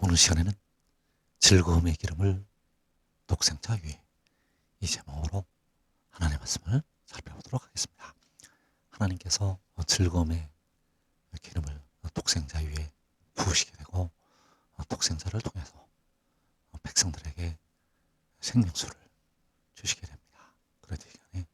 오늘 시간에는 즐거움의 기름을 독생자 위에, 이 제목으로 하나님의 말씀을 살펴보도록 하겠습니다. 하나님께서 즐거움의 기름을 독생자 위에 부으시게 되고, 독생자를 통해서 백성들에게 생명수를 주시게 됩니다. 그럴 때 시간에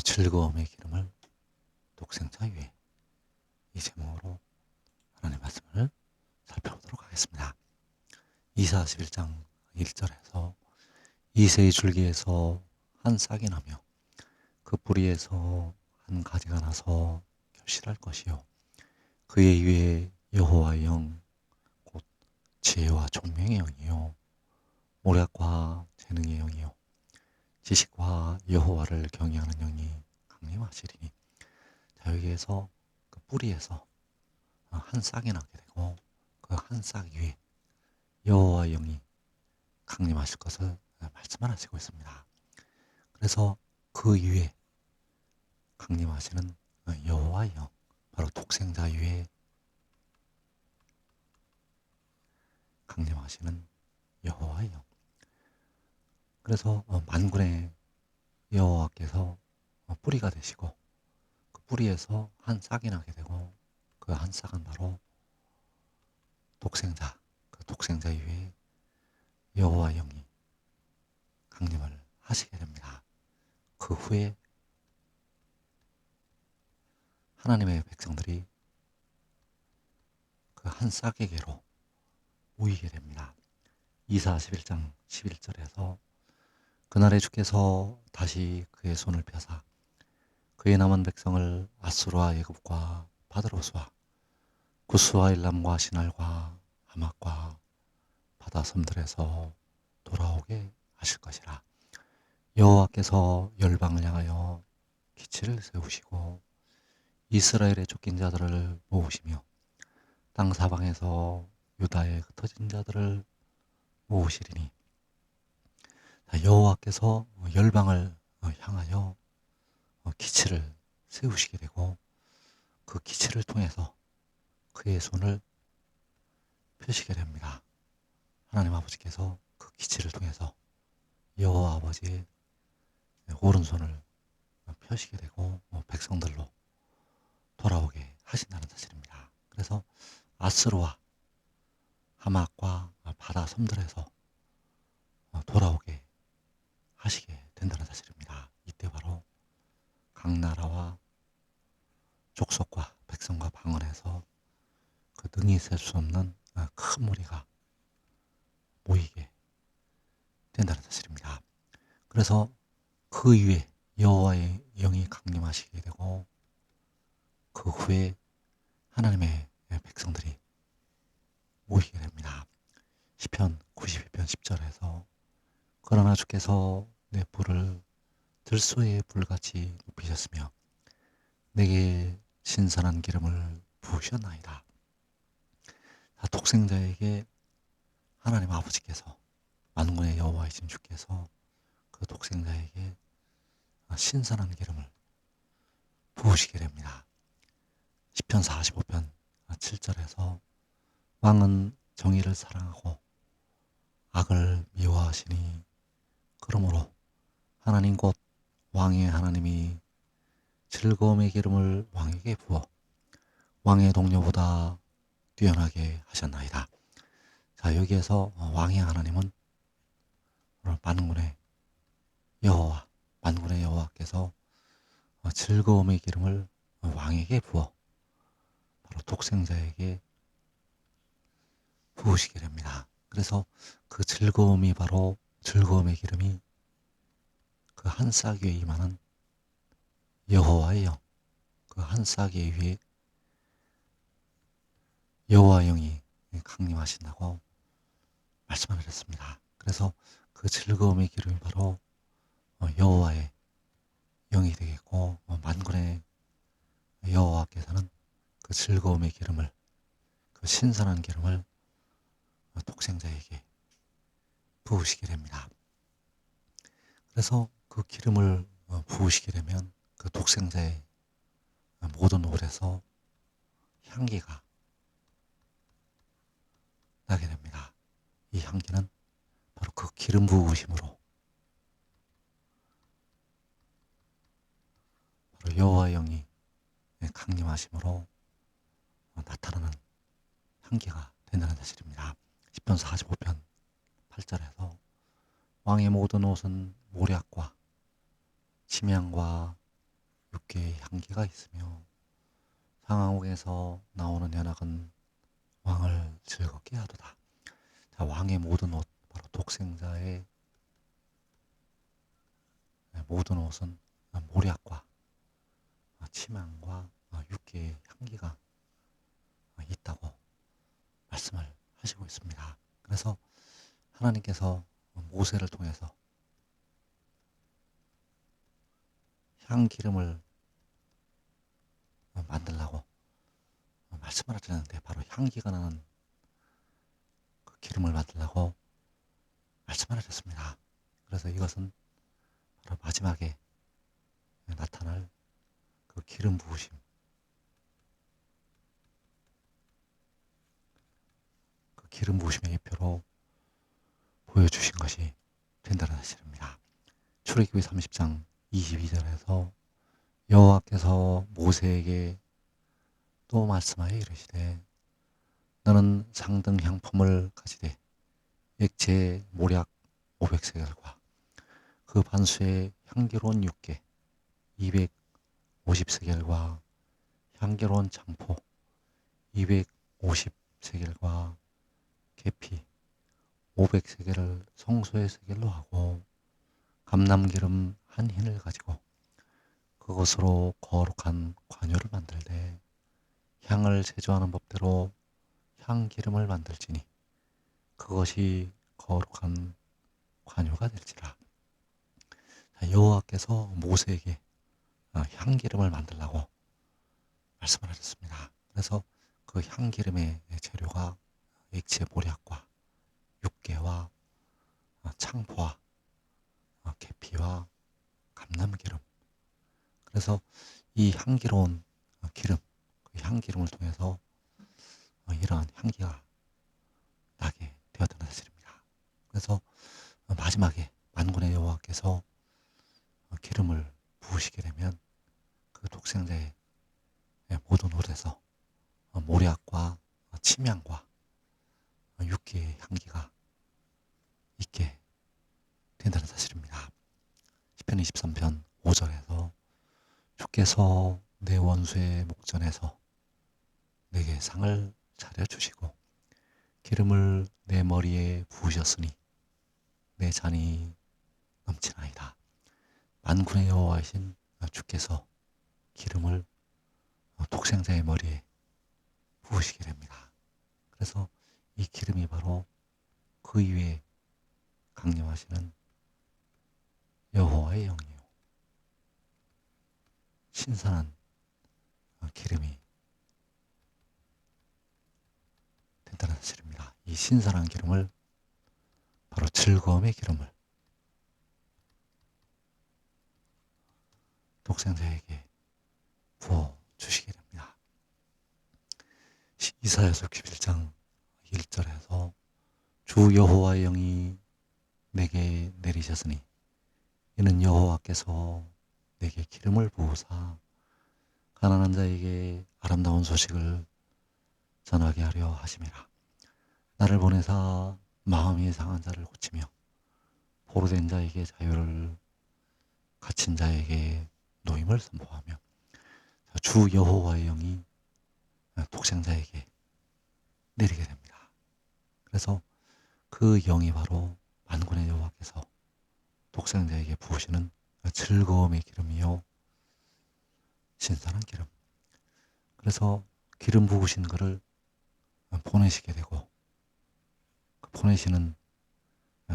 즐거움의 기름을 독생자 위에, 이 제목으로 하나님의 말씀을 살펴보도록 하겠습니다. 이사 11장 1절에서 이새의 줄기에서 한 싹이 나며 그 뿌리에서 한 가지가 나서 결실할 것이요 그의 위에 여호와의 영 곧 지혜와 총명의 영이요 모략과 재능의 영이요 지식과 여호와를 경외하는 영이 강림하시리니. 자, 여기에서 그 뿌리에서 한 싹이 나게 되고 그 한 싹 위에 여호와의 영이 강림하실 것을 말씀을 하시고 있습니다. 그래서 그 위에 강림하시는 여호와의 영, 바로 독생자 위에 강림하시는 여호와의 영. 그래서 만군의 여호와께서 뿌리가 되시고 그 뿌리에서 한 싹이 나게 되고 그 한 싹은 바로 독생자, 그 독생자 위에 여호와의 영이 강림을 하시게 됩니다. 그 후에 하나님의 백성들이 그 한 싹에게로 모이게 됩니다. 이사 11장 11절에서 그날에 주께서 다시 그의 손을 펴사 그의 남은 백성을 아수르와 애굽과 바드로스와 구스와 일람과 시날과 하맛과 바다 섬들에서 돌아오게 하실 것이라. 여호와께서 열방을 향하여 기치를 세우시고 이스라엘의 쫓긴 자들을 모으시며 땅 사방에서 유다의 흩어진 자들을 모으시리니. 여호와께서 열방을 향하여 기치를 세우시게 되고 그 기치를 통해서 그의 손을 펴시게 됩니다. 하나님 아버지께서 그 기치를 통해서 여호와 아버지의 오른손을 펴시게 되고 백성들로 돌아오게 하신다는 사실입니다. 그래서 아스루와 하맛과 바다 섬들에서 돌아오게 하시게 된다는 사실입니다. 이때 바로 각 나라와 족속과 백성과 방언에서 그 능히 셀 수 없는 큰 무리가 모이게 된다는 사실입니다. 그래서 그 위에 여호와의 영이 강림하시게 되고 그 후에 하나님의 백성들이 모이게 됩니다. 시편 92편 10절에서 그러나 주께서 내 뿔을 들소의 불같이 높이셨으며 내게 신선한 기름을 부으셨나이다. 독생자에게 하나님 아버지께서, 만군의 여호와이신 주께서 그 독생자에게 신선한 기름을 부으시게 됩니다. 시편 45편 7절에서 왕은 정의를 사랑하고 악을 미워하시니 그러므로 하나님 곧 왕의 하나님이 즐거움의 기름을 왕에게 부어 왕의 동료보다 뛰어나게 하셨나이다. 자, 여기에서 왕의 하나님은 만군의 여호와, 만군의 여호와께서 즐거움의 기름을 왕에게 부어 바로 독생자에게 부으시게 됩니다. 그래서 그 즐거움이 바로 즐거움의 기름이 그 한 싹 위에 임하는 여호와의 영, 그 한 싹 위에 여호와의 영이 강림하신다고 말씀을 드렸습니다. 그래서 그 즐거움의 기름이 바로 여호와의 영이 되겠고 만군의 여호와께서는 그 즐거움의 기름을, 그 신선한 기름을 독생자에게 부으시게 됩니다. 그래서 그 기름을 부으시게 되면 그 독생자의 모든 옷에서 향기가 나게 됩니다. 이 향기는 바로 그 기름 부으심으로, 바로 여호와의 영이 강림하심으로 나타나는 향기가 된다는 사실입니다. 시편 45편 8절에서 왕의 모든 옷은 모략과 침향과 육개의 향기가 있으며 상하옥에서 나오는 연악은 왕을 즐겁게 하도다. 자, 왕의 모든 옷, 바로 독생자의 모든 옷은 모략과 침향과 육개의 향기가 있다고 말씀을 하시고 있습니다. 그래서 하나님께서 모세를 통해서 향기름을 만들라고 말씀을 하셨는데, 바로 향기가 나는 그 기름을 만들라고 말씀을 하셨습니다. 그래서 이것은 바로 마지막에 나타날 그 기름 부으심, 그 기름 부으심의 예표로 보여주신 것이 된다는 사실입니다. 출애굽기 30장 22절에서 여호와께서 모세에게 또 말씀하여 이르시되 너는 상등 향품을 가지되 액체 모략 500세겔과 그 반수의 향기로운 육개 250세겔과 향기로운 장포 250세겔과 계피 500세겔을 성소의 세겔로 하고 감람기름 한 흰을 가지고 그것으로 거룩한 관유를 만들되 향을 제조하는 법대로 향기름을 만들지니 그것이 거룩한 관유가 될지라. 여호와께서 모세에게 향기름을 만들라고 말씀을 하셨습니다. 그래서 그 향기름의 재료가 액체 모략과 육개와 창포와 계피와 감람기름. 그래서 이 향기로운 기름, 그 향기름을 통해서 이러한 향기가 나게 되었다는 사실입니다. 그래서 마지막에 만군의 여호와께서 기름을 부으시게 되면 그 독생자의 모든 옷에서 모략과 침향과 육개의 향기가 있게 된다는 사실입니다. 시편 23편 5절에서 주께서 내 원수의 목전에서 내게 상을 차려주시고 기름을 내 머리에 부으셨으니 내 잔이 넘치나이다. 만군의 여호와이신 주께서 기름을 독생자의 머리에 부으시게 됩니다. 그래서 이 기름이 바로 그 위에 강림하시는 여호와의 영이요, 신선한 기름이 된다는 사실입니다. 이 신선한 기름을, 바로 즐거움의 기름을 독생자에게 부어 주시게 됩니다. 이사야서 61장 1절에서 주 여호와의 영이 내게 내리셨으니 이는 여호와께서 내게 기름을 부으사 가난한 자에게 아름다운 소식을 전하게 하려 하심이라. 나를 보내사 마음이 상한 자를 고치며 포로된 자에게 자유를, 갇힌 자에게 노임을 선포하며. 주 여호와의 영이 독생자에게 내리게 됩니다. 그래서 그 영이 바로 만군의 여호와께서 독생자에게 부으시는 즐거움의 기름이요, 신선한 기름. 그래서 기름 부으신 것을 보내시게 되고, 그 보내시는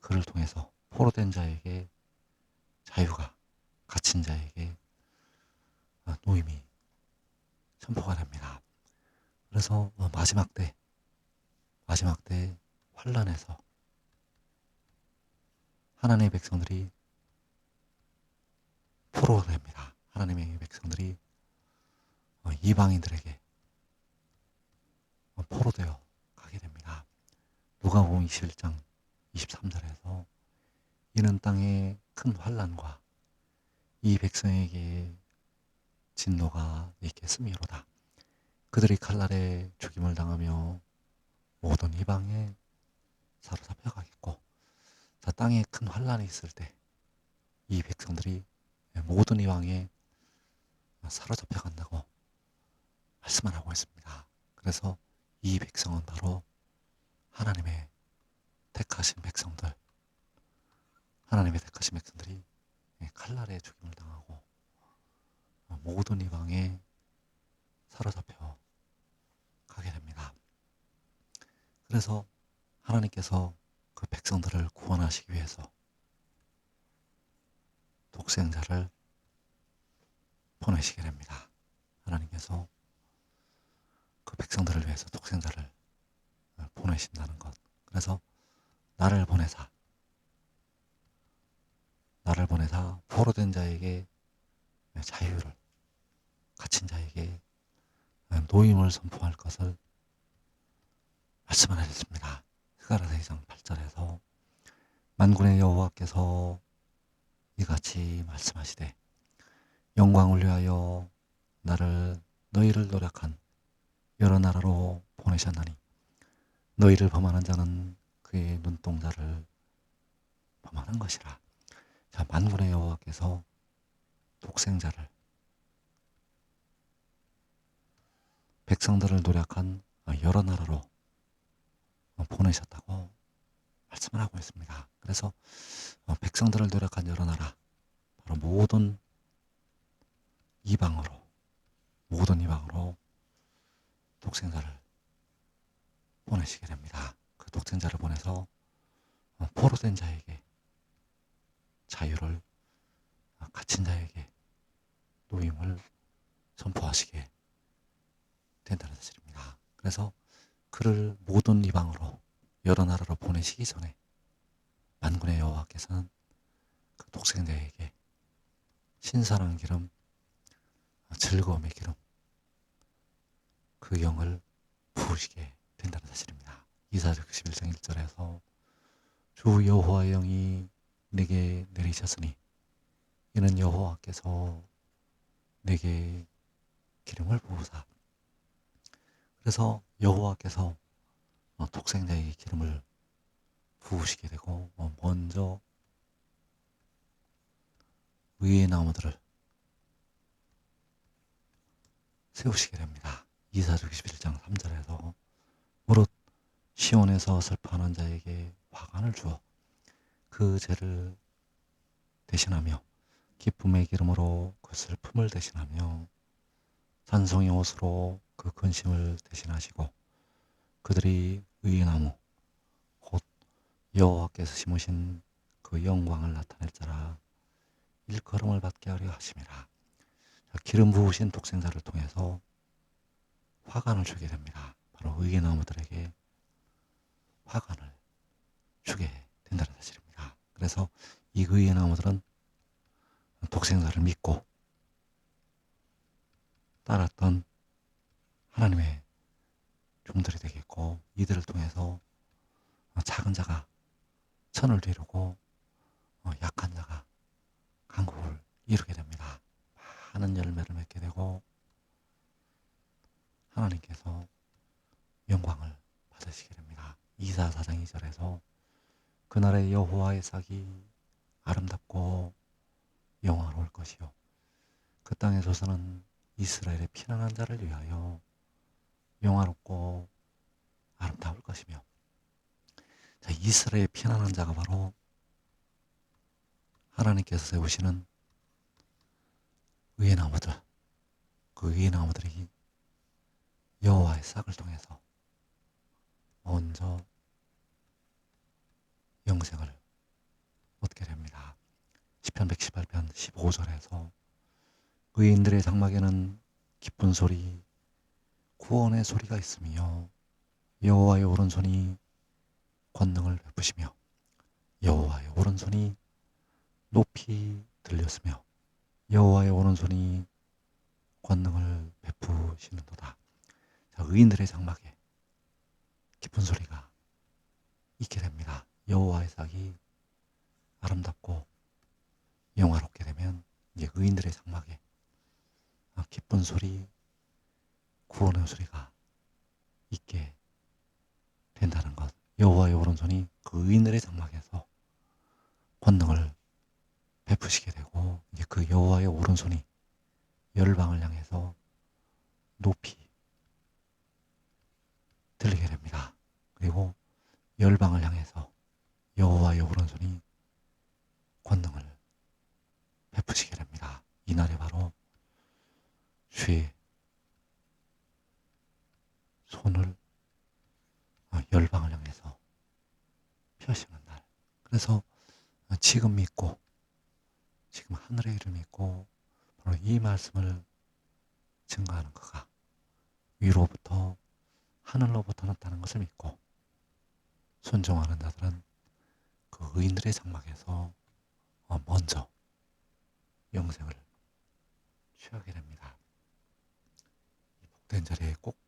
그를 통해서 포로된 자에게 자유가, 갇힌 자에게 노임이 선포가 됩니다. 그래서 마지막 때 환란에서 하나님의 백성들이 포로가 됩니다. 하나님의 백성들이 이방인들에게 포로되어 가게 됩니다. 누가복음 21장 23절에서 이는 땅에 큰 환난과 이 백성에게 진노가 있겠음이로다. 그들이 칼날에 죽임을 당하며 모든 이방에 사로잡혀 가겠고, 자, 땅에 큰 환난이 있을 때 이 백성들이 모든 이방에 사로잡혀 간다고 말씀을 하고 있습니다. 그래서 이 백성은 바로 하나님의 택하신 백성들, 하나님의 택하신 백성들이 칼날에 죽임을 당하고 모든 이방에 사로잡혀 가게 됩니다. 그래서 하나님께서 그 백성들을 구원하시기 위해서 독생자를 보내시게 됩니다. 하나님께서 그 백성들을 위해서 독생자를 보내신다는 것. 그래서 나를 보내사 포로된 자에게 자유를, 갇힌 자에게 노임을 선포할 것을 말씀을 하셨습니다. 스가랴서 2장 8절에서 만군의 여호와께서 이같이 말씀하시되 영광을 위하여 너희를 노력한 여러 나라로 보내셨나니 너희를 범하는 자는 그의 눈동자를 범하는 것이라. 자, 만군의 여호와께서 독생자를, 백성들을 노력한 여러 나라로 보내셨다고 말씀을 하고 있습니다. 그래서 백성들을 노력한 여러 나라, 바로 모든 이방으로 독생자를 보내시게 됩니다. 그 독생자를 보내서 포로된 자에게 자유를, 갇힌 자에게 노임을 선포하시게 된다는 사실입니다. 그래서 그를 모든 이방으로, 여러 나라로 보내시기 전에 만군의 여호와께서는 그 독생자에게 신선한 기름, 즐거움의 기름, 그 영을 부으시게 된다는 사실입니다. 이사야서 11장 1절에서 주 여호와의 영이 내게 내리셨으니 이는 여호와께서 내게 기름을 부으사. 그래서 여호와께서 독생자에게 기름을 부으시게 되고 먼저 의의 나무들을 세우시게 됩니다. 이사야서 21장 3절에서 무릇 시온에서 슬퍼하는 자에게 화관을 주어 그 죄를 대신하며 기쁨의 기름으로 그 슬픔을 대신하며 찬송의 옷으로 그 근심을 대신하시고 그들이 의의 나무 곧 여호와께서 심으신 그 영광을 나타낼 자라 일컬음을 받게 하려 하심이라. 기름 부으신 독생자를 통해서 화관을 주게 됩니다. 바로 의의 나무들에게 화관을 주게 된다는 사실입니다. 그래서 이 의의 나무들은 독생자를 믿고 따랐던 하나님의 종들이 되겠고, 이들을 통해서 작은 자가 천을 이루고 약한 자가 강국을 이루게 됩니다. 많은 열매를 맺게 되고 하나님께서 영광을 받으시게 됩니다. 이사야 4장 2절에서 그날의 여호와의 싹이 아름답고 영화로울 것이요 그 땅의 조선은 이스라엘의 피난한 자를 위하여 영화롭고 아름다울 것이며. 자, 이스라엘의 피난한 자가 바로 하나님께서 세우시는 의의 나무들, 그 의의 나무들이 여호와의 싹을 통해서 먼저 영생을 얻게 됩니다. 시편 118편 15절에서 의인들의 장막에는 기쁜 소리, 구원의 소리가 있으며 여호와의 오른손이 권능을 베푸시며 여호와의 오른손이 높이 들렸으며 여호와의 오른손이 권능을 베푸시는도다. 자, 의인들의 장막에 기쁜 소리가 있게 됩니다. 여호와의 싹이 아름답고 영화롭게 되면 이제 의인들의 장막에 기쁜 소리, 구원의 소리가 있게 된다는 것. 여호와의 오른손이 그 의인들의 장막에서 권능을 베푸시게 되고 이제 그 여호와의 오른손이 열방을 향해서 높이 들리게 됩니다. 그리고 열방을 향해서 여호와의 오른손이 권능을 베푸시게 됩니다. 이날이 바로 주의 손을 열방을 향해서 펴시는 날. 그래서 지금 믿고 지금 하늘의 일을 믿고 바로 이 말씀을 증거하는 그가 위로부터 하늘로부터 났다는 것을 믿고 순종하는 자들은 그 의인들의 장막에서 먼저 영생을 취하게 됩니다. 이 복된 자리에 꼭